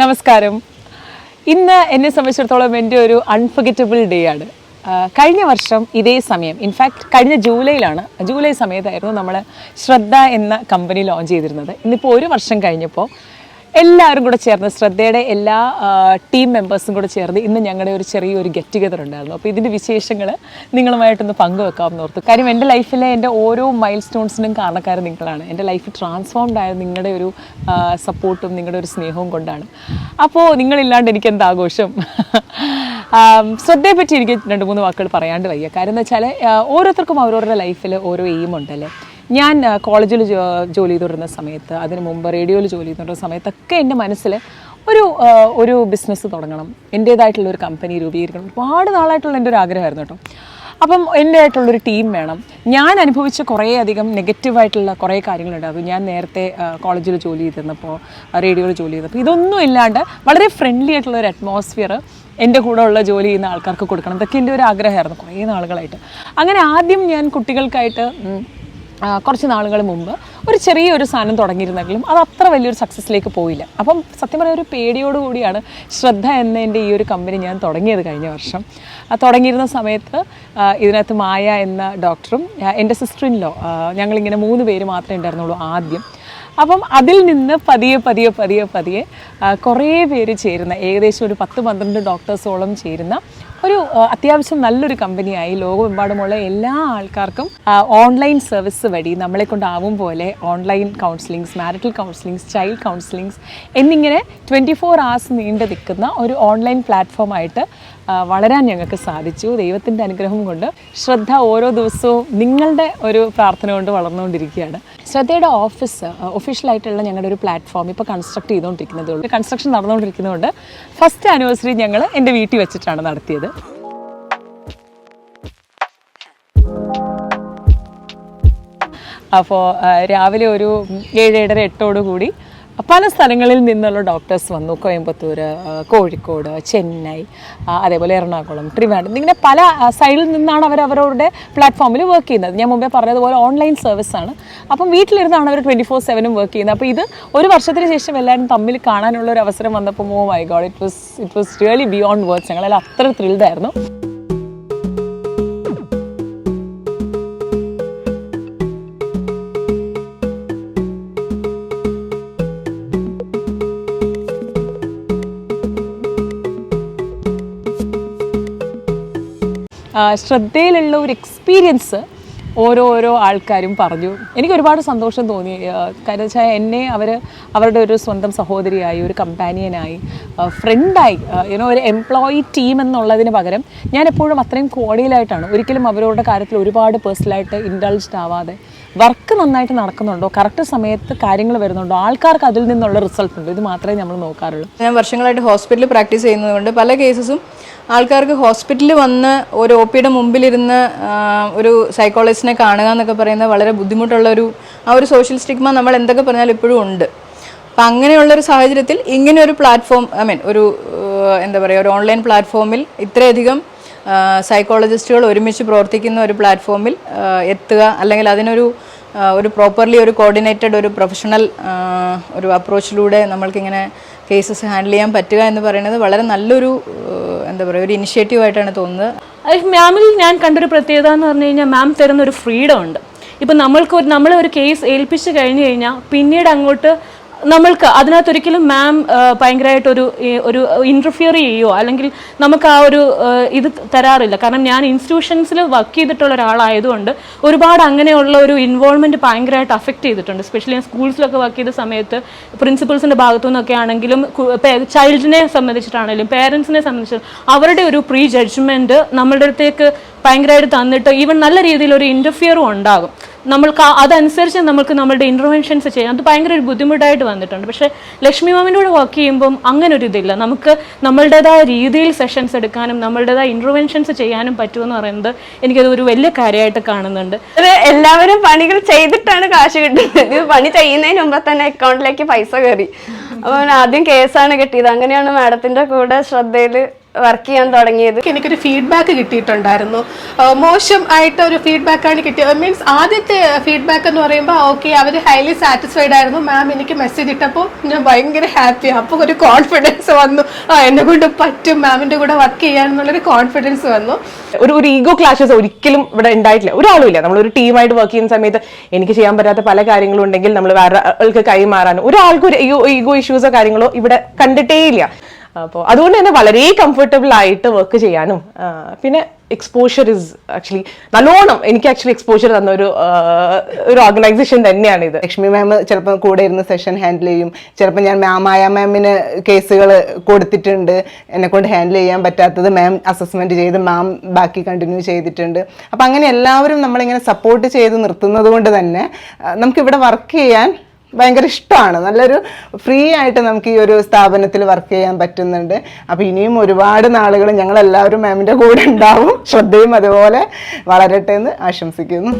നമസ്കാരം. ഇന്ന് എന്നെ സംബന്ധിച്ചിടത്തോളം എൻ്റെ ഒരു അൺഫർഗറ്റബിൾ ഡേ ആണ്. കഴിഞ്ഞ വർഷം ഇതേ സമയം, ഇൻഫാക്ട് കഴിഞ്ഞ ജൂലൈ സമയത്തായിരുന്നു നമ്മൾ ശ്രദ്ധ എന്ന കമ്പനി ലോഞ്ച് ചെയ്തിരുന്നത്. ഇന്നിപ്പോൾ ഒരു വർഷം കഴിഞ്ഞപ്പോൾ എല്ലാവരും കൂടെ ചേർന്ന്, ശ്രദ്ധയുടെ എല്ലാ ടീം മെമ്പേഴ്സും കൂടെ ചേർന്ന് ഇന്ന് ഞങ്ങളുടെ ഒരു ചെറിയൊരു ഗെറ്റ് ടുഗദർ ഉണ്ടായിരുന്നു. അപ്പോൾ ഇതിൻ്റെ വിശേഷങ്ങൾ നിങ്ങളുമായിട്ടൊന്ന് പങ്കുവെക്കാമെന്ന് ഓർത്തു. കാര്യം എൻ്റെ ലൈഫിലെ എൻ്റെ ഓരോ മൈൽ സ്റ്റോൺസിനും കാരണക്കാർ നിങ്ങളാണ്. എൻ്റെ ലൈഫ് ട്രാൻസ്ഫോംഡ് ആയത് നിങ്ങളുടെ ഒരു സപ്പോർട്ടും നിങ്ങളുടെ ഒരു സ്നേഹവും കൊണ്ടാണ്. അപ്പോൾ നിങ്ങളില്ലാണ്ട് എനിക്ക് എന്താ ആഘോഷം? ശ്രദ്ധയെ പറ്റി എനിക്ക് 2-3 വാക്കുകൾ പറയാണ്ട് വയ്യ. കാര്യം എന്ന് വെച്ചാൽ ഓരോരുത്തർക്കും അവരവരുടെ ലൈഫിൽ ഓരോ എയിം ഉണ്ടല്ലേ. ഞാൻ കോളേജിൽ ജോലി ചെയ്തുകൊണ്ടിരുന്ന സമയത്ത്, അതിന് മുമ്പ് റേഡിയോയിൽ ജോലി ചെയ്തുകൊണ്ടിരുന്ന സമയത്തൊക്കെ എൻ്റെ മനസ്സിൽ ഒരു ബിസിനസ് തുടങ്ങണം, എൻ്റേതായിട്ടുള്ള ഒരു കമ്പനി രൂപീകരിക്കണം. ഒരുപാട് നാളായിട്ടുള്ള എൻ്റെ ഒരു ആഗ്രഹമായിരുന്നു കേട്ടോ. അപ്പം എൻ്റെ ആയിട്ടുള്ളൊരു ടീം വേണം. ഞാൻ അനുഭവിച്ച കുറേയധികം നെഗറ്റീവായിട്ടുള്ള കുറേ കാര്യങ്ങളുണ്ടാകും. ഞാൻ നേരത്തെ കോളേജിൽ ജോലി ചെയ്തിരുന്നപ്പോൾ, റേഡിയോയിൽ ജോലി ചെയ്തപ്പോൾ ഇതൊന്നും ഇല്ലാണ്ട് വളരെ ഫ്രണ്ട്ലി ആയിട്ടുള്ള ഒരു അറ്റ്മോസ്ഫിയർ എൻ്റെ കൂടെ ഉള്ള ജോലി ചെയ്യുന്ന ആൾക്കാർക്ക് കൊടുക്കണം. ഇതൊക്കെ എൻ്റെ ഒരു ആഗ്രഹമായിരുന്നു കുറേ നാളുകളായിട്ട്. അങ്ങനെ ആദ്യം ഞാൻ കുട്ടികൾക്കായിട്ട് കുറച്ച് നാളുകൾ മുമ്പ് ഒരു ചെറിയൊരു സാധനം തുടങ്ങിയിരുന്നെങ്കിലും അത് അത്ര വലിയൊരു സക്സസ്സിലേക്ക് പോയില്ല. അപ്പം സത്യം പറയാൻ ഒരു പേടിയോടുകൂടിയാണ് ശ്രദ്ധ എന്ന എൻ്റെ ഈ ഒരു കമ്പനി ഞാൻ തുടങ്ങിയത് കഴിഞ്ഞ വർഷം. തുടങ്ങിയിരുന്ന സമയത്ത് ഇതിനകത്ത് മായ എന്ന ഡോക്ടറും എൻ്റെ സിസ്റ്റർ ഇൻ ലോ, ഞങ്ങളിങ്ങനെ 3 പേര് മാത്രമേ ഉണ്ടായിരുന്നുള്ളൂ ആദ്യം. അപ്പം അതിൽ നിന്ന് പതിയെ കുറേ പേര് ചേരുന്ന, ഏകദേശം ഒരു 10-12 ഡോക്ടേഴ്സോളം ചേരുന്ന ഒരു അത്യാവശ്യം നല്ലൊരു കമ്പനിയായി ലോകമെമ്പാടുമുള്ള എല്ലാ ആൾക്കാർക്കും ഓൺലൈൻ സർവീസ് വഴി നമ്മളെ കൊണ്ടാവും പോലെ ഓൺലൈൻ കൗൺസിലിങ്സ്, മാരിറ്റൽ കൗൺസിലിങ്സ്, ചൈൽഡ് കൗൺസിലിങ്സ് എന്നിങ്ങനെ 24 hours നീണ്ടു നിൽക്കുന്ന ഒരു ഓൺലൈൻ പ്ലാറ്റ്ഫോമായിട്ട് വളരാൻ ഞങ്ങൾക്ക് സാധിച്ചു. ദൈവത്തിൻ്റെ അനുഗ്രഹം കൊണ്ട് ശ്രദ്ധ ഓരോ ദിവസവും നിങ്ങളുടെ ഒരു പ്രാർത്ഥന കൊണ്ട് വളർന്നുകൊണ്ടിരിക്കുകയാണ്. ശ്രദ്ധയുടെ ഓഫീസ് ഒഫീഷ്യലായിട്ടുള്ള ഞങ്ങളുടെ ഒരു പ്ലാറ്റ്ഫോം ഇപ്പോൾ കൺസ്ട്രക്ട് ചെയ്തുകൊണ്ടിരിക്കുന്നതേ ഉള്ളൂ. കൺസ്ട്രക്ഷൻ നടന്നുകൊണ്ടിരിക്കുന്നതുകൊണ്ട് ഫസ്റ്റ് ആനിവേഴ്സറി ഞങ്ങൾ എൻ്റെ വീട്ടിൽ വെച്ചിട്ടാണ് നടത്തിയത്. അപ്പോൾ രാവിലെ ഒരു 7-7:30 കൂടി പല സ്ഥലങ്ങളിൽ നിന്നുള്ള ഡോക്ടേഴ്സ് വന്നു. കോയമ്പത്തൂർ, കോഴിക്കോട്, ചെന്നൈ, അതേപോലെ എറണാകുളം, ട്രിവാൻഡ്രം, ഇങ്ങനെ പല സൈഡിൽ നിന്നാണ് അവരവരുടെ പ്ലാറ്റ്ഫോമിൽ വർക്ക് ചെയ്യുന്നത്. ഞാൻ മുമ്പേ പറഞ്ഞതുപോലെ ഓൺലൈൻ സർവീസാണ്. അപ്പം വീട്ടിലിരുന്നാണ് അവർ 24/7 വർക്ക് ചെയ്യുന്നത്. അപ്പോൾ ഇത് ഒരു വർഷത്തിന് ശേഷം എല്ലാവരും തമ്മിൽ കാണാനുള്ള ഒരു അവസരം വന്നപ്പോൾ oh my God, it was really beyond words. ഞങ്ങളെല്ലാം അത്ര ത്രിൽഡായിരുന്നു. ശ്രദ്ധയിലുള്ള ഒരു എക്സ്പീരിയൻസ് ഓരോ ആൾക്കാരും പറഞ്ഞു. എനിക്ക് ഒരുപാട് സന്തോഷം തോന്നി. കാര്യം വെച്ചാൽ എന്നെ അവരുടെ ഒരു സ്വന്തം സഹോദരിയായി, ഒരു കമ്പാനിയനായി, ഫ്രണ്ടായി, ഒരു എംപ്ലോയി ടീം എന്നുള്ളതിന് പകരം ഞാൻ എപ്പോഴും അത്രയും കോഡിയലായിട്ടാണ്. ഒരിക്കലും അവരുടെ കാര്യത്തിൽ ഒരുപാട് പേഴ്സണലായിട്ട് ഇൻഡൾജ്ഡ് ആവാതെ വർക്ക് നന്നായിട്ട് നടക്കുന്നുണ്ടോ, കറക്റ്റ് സമയത്ത് കാര്യങ്ങൾ വരുന്നുണ്ടോ, ആൾക്കാർക്ക് അതിൽ നിന്നുള്ള റിസൾട്ട് ഉണ്ടോ, ഇത് മാത്രമേ നമ്മൾ നോക്കാറുള്ളൂ. ഞാൻ വർഷങ്ങളായിട്ട് ഹോസ്പിറ്റലിൽ പ്രാക്ടീസ് ചെയ്യുന്നതുകൊണ്ട് പല കേസസും ആൾക്കാർക്ക് ഹോസ്പിറ്റലിൽ വന്ന് ഒരു OPയുടെ മുമ്പിലിരുന്ന് ഒരു സൈക്കോളജിസ്റ്റിനെ കാണുക എന്നൊക്കെ പറയുന്നത് വളരെ ബുദ്ധിമുട്ടുള്ള ഒരു സോഷ്യൽ സ്റ്റിഗ്മ നമ്മൾ എന്തൊക്കെ പറഞ്ഞാലും ഇപ്പോഴും ഉണ്ട്. അപ്പം അങ്ങനെയുള്ളൊരു സാഹചര്യത്തിൽ ഇങ്ങനെ ഒരു പ്ലാറ്റ്ഫോം, ഒരു എന്താ പറയുക, ഒരു ഓൺലൈൻ പ്ലാറ്റ്ഫോമിൽ ഇത്രയധികം സൈക്കോളജിസ്റ്റുകൾ ഒരുമിച്ച് പ്രവർത്തിക്കുന്ന ഒരു പ്ലാറ്റ്ഫോമിൽ എത്തുക, അല്ലെങ്കിൽ അതിനൊരു പ്രോപ്പർലി ഒരു കോർഡിനേറ്റഡ് ഒരു പ്രൊഫഷണൽ ഒരു അപ്രോച്ചിലൂടെ നമ്മൾക്കിങ്ങനെ കേസസ് ഹാൻഡിൽ ചെയ്യാൻ പറ്റുക എന്ന് പറയുന്നത് വളരെ നല്ലൊരു എന്താ പറയുക, ഒരു ഇനിഷ്യേറ്റീവായിട്ടാണ് തോന്നുന്നത്. മാമിൽ ഞാൻ കണ്ടൊരു പ്രത്യേകത എന്ന് പറഞ്ഞു കഴിഞ്ഞാൽ, മാം തരുന്ന ഒരു ഫ്രീഡം ഉണ്ട്. ഇപ്പം നമ്മളൊരു കേസ് ഏൽപ്പിച്ച് കഴിഞ്ഞ് കഴിഞ്ഞാൽ പിന്നീട് അങ്ങോട്ട് നമ്മൾക്ക് അതിനകത്തൊരിക്കലും മാം ഭയങ്കരമായിട്ടൊരു ഇൻ്റർഫിയർ ചെയ്യുകയോ അല്ലെങ്കിൽ നമുക്ക് ആ ഒരു ഇത് തരാറില്ല. കാരണം ഞാൻ ഇൻസ്റ്റിറ്റ്യൂഷൻസിൽ വർക്ക് ചെയ്തിട്ടുള്ള ഒരാളായതുകൊണ്ട് ഒരുപാട് അങ്ങനെയുള്ള ഒരു ഇൻവോൾവ്മെൻറ്റ് ഭയങ്കരമായിട്ട് അഫക്റ്റ് ചെയ്തിട്ടുണ്ട്. എസ്പെഷ്യലി ഞാൻ സ്കൂൾസിലൊക്കെ വർക്ക് ചെയ്ത സമയത്ത് പ്രിൻസിപ്പൽസിൻ്റെ ഭാഗത്തു നിന്നൊക്കെ ആണെങ്കിലും, ചൈൽഡിനെ സംബന്ധിച്ചിട്ടാണെങ്കിലും പേരൻസിനെ സംബന്ധിച്ച് അവരുടെ ഒരു പ്രീ ജഡ്ജ്മെൻറ്റ് നമ്മളുടെ അടുത്തേക്ക് ഭയങ്കരമായിട്ട് തന്നിട്ട് ഈവൻ നല്ല രീതിയിൽ ഒരു ഇൻ്റർഫിയറും ഉണ്ടാകും. നമ്മൾക്ക് അതനുസരിച്ച് നമ്മളുടെ ഇൻ്റർവെൻഷൻസ് ചെയ്യാം. അത് ഭയങ്കര ഒരു ബുദ്ധിമുട്ടായിട്ട് വന്നിട്ടുണ്ട്. പക്ഷേ ലക്ഷ്മി മാമിൻ്റെ കൂടെ വർക്ക് ചെയ്യുമ്പം അങ്ങനെ ഒരു ഇതില്ല. നമുക്ക് നമ്മളുടേതായ രീതിയിൽ സെഷൻസ് എടുക്കാനും നമ്മളുടേതായ ഇൻ്റർവെൻഷൻസ് ചെയ്യാനും പറ്റുമെന്ന് പറയുന്നത് എനിക്കത് ഒരു വലിയ കാര്യമായിട്ട് കാണുന്നുണ്ട്. എല്ലാവരും പണികൾ ചെയ്തിട്ടാണ് കാശ് കിട്ടുന്നത്. ഇത് പണി ചെയ്യുന്നതിന് മുമ്പ് തന്നെ അക്കൗണ്ടിലേക്ക് പൈസ കയറി. അപ്പോൾ ആദ്യം കേസാണ് കിട്ടിയത്. അങ്ങനെയാണ് മാഡത്തിൻ്റെ കൂടെ ശ്രദ്ധയിൽ വർക്ക് ചെയ്യാൻ തുടങ്ങിയത്. എനിക്കൊരു ഫീഡ്ബാക്ക് കിട്ടിയിട്ടുണ്ടായിരുന്നു. മോശം ആയിട്ട് ഒരു ഫീഡ്ബാക്കാണ് കിട്ടിയത്. മീൻസ് ആദ്യത്തെ ഫീഡ്ബാക്ക് എന്ന് പറയുമ്പോൾ ഓക്കെ, അവർ ഹൈലി സാറ്റിസ്ഫൈഡ് ആയിരുന്നു. മാം എനിക്ക് മെസ്സേജ് ഇട്ടപ്പോൾ ഞാൻ ഭയങ്കര ഹാപ്പിയാണ്. അപ്പോൾ ഒരു കോൺഫിഡൻസ് വന്നു, എന്നെ കൊണ്ട് പറ്റും മാമിൻ്റെ കൂടെ വർക്ക് ചെയ്യാനെന്നുള്ളൊരു കോൺഫിഡൻസ് വന്നു. ഒരു ഈഗോ ക്ലാഷസ് ഒരിക്കലും ഇവിടെ ഉണ്ടായിട്ടില്ല, ഒരാളും ഇല്ല. നമ്മളൊരു ടീമായിട്ട് വർക്ക് ചെയ്യുന്ന സമയത്ത് എനിക്ക് ചെയ്യാൻ പറ്റാത്ത പല കാര്യങ്ങളും ഉണ്ടെങ്കിൽ നമ്മൾ വേറെ ആൾക്ക് കൈമാറാനോ ഒരാൾക്കും ഒരു ഈഗോ ഇഷ്യൂസോ കാര്യങ്ങളോ ഇവിടെ കണ്ടിട്ടേ ഇല്ല. അപ്പോൾ അതുകൊണ്ട് തന്നെ വളരെ കംഫർട്ടബിൾ ആയിട്ട് വർക്ക് ചെയ്യാനും പിന്നെ എക്സ്പോഷർ ഇസ് ആക്ച്വലി നല്ലോണം എനിക്ക് ആക്ച്വലി എക്സ്പോഷർ തന്ന ഒരു ഓർഗനൈസേഷൻ തന്നെയാണ് ഇത്. ലക്ഷ്മി മാം ചിലപ്പോൾ കൂടെ ഇരുന്ന് സെഷൻ ഹാൻഡിൽ ചെയ്യും. ചിലപ്പോൾ ഞാൻ മായ മാമിന് കേസുകൾ കൊടുത്തിട്ടുണ്ട്, എന്നെ കൊണ്ട് ഹാൻഡിൽ ചെയ്യാൻ പറ്റാത്തത് മാം അസസ്മെന്റ് ചെയ്ത് മാം ബാക്കി കണ്ടിന്യൂ ചെയ്തിട്ടുണ്ട്. അപ്പം അങ്ങനെ എല്ലാവരും നമ്മളിങ്ങനെ സപ്പോർട്ട് ചെയ്ത് നിർത്തുന്നത് കൊണ്ട് തന്നെ നമുക്കിവിടെ വർക്ക് ചെയ്യാൻ ഭയങ്കര ഇഷ്ടമാണ്. നല്ലൊരു ഫ്രീ ആയിട്ട് നമുക്ക് ഈ ഒരു സ്ഥാപനത്തിൽ വർക്ക് ചെയ്യാൻ പറ്റുന്നുണ്ട്. അപ്പോൾ ഇനിയും ഒരുപാട് നാളുകൾ ഞങ്ങളെല്ലാവരും മാമിൻ്റെ കൂടെ ഉണ്ടാവും. ശ്രദ്ധയും അതുപോലെ വളരട്ടെ എന്ന് ആശംസിക്കുന്നു.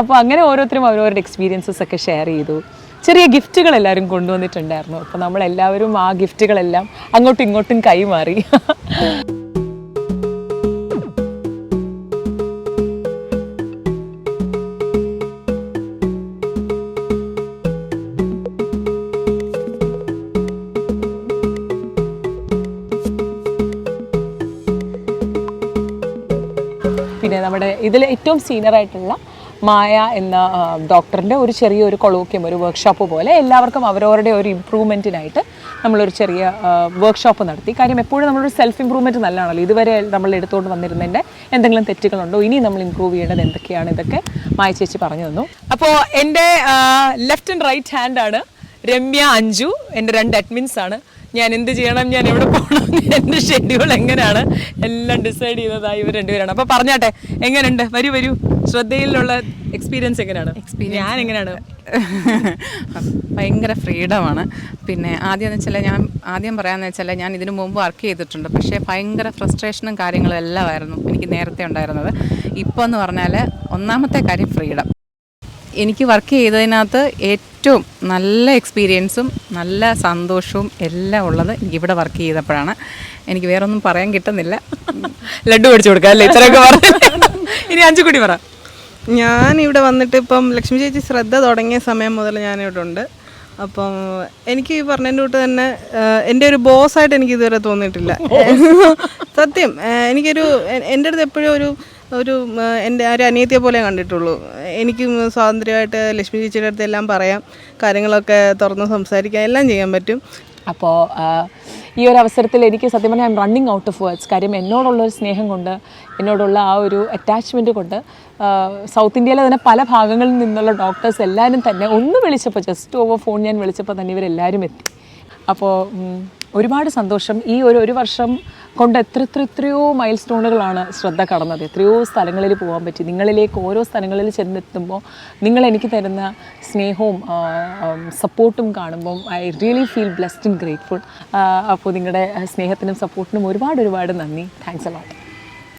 അപ്പോൾ അങ്ങനെ ഓരോരുത്തരും അവരവരുടെ എക്സ്പീരിയൻസസ് ഒക്കെ ഷെയർ ചെയ്തു. ചെറിയ ഗിഫ്റ്റുകൾ എല്ലാവരും കൊണ്ടുവന്നിട്ടുണ്ടായിരുന്നു. അപ്പോൾ നമ്മളെല്ലാവരും ആ ഗിഫ്റ്റുകളെല്ലാം അങ്ങോട്ടും ഇങ്ങോട്ടും കൈമാറി. പിന്നെ നമ്മുടെ ഇതിൽ ഏറ്റവും സീനിയറായിട്ടുള്ള മായ എന്ന ഡോക്ടറിൻ്റെ ഒരു ചെറിയൊരു കൊളോക്യം, ഒരു വർക്ക്ഷോപ്പ് പോലെ എല്ലാവർക്കും അവരവരുടെ ഒരു ഇമ്പ്രൂവ്മെൻറ്റിനായിട്ട് നമ്മളൊരു ചെറിയ വർക്ക്ഷോപ്പ് നടത്തി. കാര്യം എപ്പോഴും നമ്മളൊരു സെൽഫ് ഇമ്പ്രൂവ്മെൻറ്റ് നല്ലതാണല്ലോ. ഇതുവരെ നമ്മൾ എടുത്തുകൊണ്ട് വന്നിരുന്നതിൻ്റെ എന്തെങ്കിലും തെറ്റുകളുണ്ടോ, ഇനി നമ്മൾ ഇമ്പ്രൂവ് ചെയ്യേണ്ടത് എന്തൊക്കെയാണ്, ഇതൊക്കെ മായ ചേച്ചി പറഞ്ഞു തന്നു. അപ്പോൾ എൻ്റെ ലെഫ്റ്റ് ആൻഡ് റൈറ്റ് ഹാൻഡാണ് രമ്യ, അഞ്ജു എൻ്റെ 2 അഡ്മിൻസ് ആണ്. ഞാൻ എന്ത് ചെയ്യണം, ഞാൻ എവിടെ പോകണം, എൻ്റെ ഷെഡ്യൂൾ എങ്ങനെയാണ് എല്ലാം ഡിസൈഡ് ചെയ്തതായി ഇവർ 2 പേരാണ്. അപ്പോൾ പറഞ്ഞാട്ടെ, എങ്ങനെയുണ്ട്? വരൂ ശ്രദ്ധയിലുള്ള എക്സ്പീരിയൻസ് എങ്ങനെയാണ്? ഞാൻ എങ്ങനെയാണ്? ഭയങ്കര ഫ്രീഡമാണ്. പിന്നെ ആദ്യം പറയാമെന്ന് വെച്ചാൽ ഞാൻ ഇതിനു മുമ്പ് വർക്ക് ചെയ്തിട്ടുണ്ട്. പക്ഷേ ഭയങ്കര ഫ്രസ്ട്രേഷനും കാര്യങ്ങളും എല്ലാമായിരുന്നു എനിക്ക് നേരത്തെ ഉണ്ടായിരുന്നത്. ഇപ്പോൾ എന്ന് പറഞ്ഞാൽ ഒന്നാമത്തെ കാര്യം ഫ്രീഡം. എനിക്ക് വർക്ക് ചെയ്തതിനകത്ത് ഏറ്റവും നല്ല എക്സ്പീരിയൻസും നല്ല സന്തോഷവും എല്ലാം ഉള്ളത് എനിക്കിവിടെ വർക്ക് ചെയ്തപ്പോഴാണ്. എനിക്ക് വേറൊന്നും പറയാൻ കിട്ടുന്നില്ല. ലഡ്ഡു മേടിച്ചു കൊടുക്കാം അല്ലേ, ഇത്രയൊക്കെ പറഞ്ഞു. ഇനി അഞ്ചു കൂടി പറ. ഞാനിവിടെ വന്നിട്ട് ഇപ്പം ലക്ഷ്മി ചേച്ചി ശ്രദ്ധ തുടങ്ങിയ സമയം മുതൽ ഞാനിവിടെ ഉണ്ട്. അപ്പം എനിക്ക് ഈ പറഞ്ഞതിൻ്റെ തൊട്ട് തന്നെ എൻ്റെ ഒരു ബോസായിട്ട് എനിക്ക് ഇതുവരെ തോന്നിയിട്ടില്ല. സത്യം, എൻ്റെ അടുത്ത് എപ്പോഴും ഒരു എൻ്റെ ഒരു അനിയത്തിയെ പോലെ കണ്ടിട്ടുള്ളൂ. എനിക്കും സ്വാതന്ത്ര്യമായിട്ട് ലക്ഷ്മി ചേച്ചിയുടെ അടുത്ത് എല്ലാം പറയാം, കാര്യങ്ങളൊക്കെ തുറന്ന് സംസാരിക്കാം, എല്ലാം ചെയ്യാൻ പറ്റും. അപ്പോൾ ഈ ഒരു അവസരത്തിൽ എനിക്ക് സത്യം പറഞ്ഞാൽ I M running out of words. കാര്യം എന്നോടുള്ളൊരു സ്നേഹം കൊണ്ട്, എന്നോടുള്ള ആ ഒരു അറ്റാച്ച്മെൻറ്റ് കൊണ്ട് സൗത്ത് ഇന്ത്യയിലെ തന്നെ പല ഭാഗങ്ങളിൽ നിന്നുള്ള ഡോക്ടേഴ്സ് എല്ലാവരും തന്നെ ഒന്ന് വിളിച്ചപ്പോൾ, ജസ്റ്റ് ഓവർ ഫോൺ ഞാൻ വിളിച്ചപ്പോൾ തന്നെ ഇവരെല്ലാവരും എത്തി. അപ്പോൾ ഒരുപാട് സന്തോഷം. ഈ ഒരു വർഷം കൊണ്ട് എത്രയോ മൈൽ സ്റ്റോണുകളാണ് ശ്രദ്ധ കടന്നത്. എത്രയോ സ്ഥലങ്ങളിൽ പോകാൻ പറ്റി. നിങ്ങളിലേക്ക് ഓരോ സ്ഥലങ്ങളിൽ ചെന്നെത്തുമ്പോൾ നിങ്ങൾ എനിക്ക് തരുന്ന സ്നേഹവും സപ്പോർട്ടും കാണുമ്പം I really feel blessed and grateful. അപ്പോൾ നിങ്ങളുടെ സ്നേഹത്തിനും സപ്പോർട്ടിനും ഒരുപാട് നന്ദി. Thanks a lot.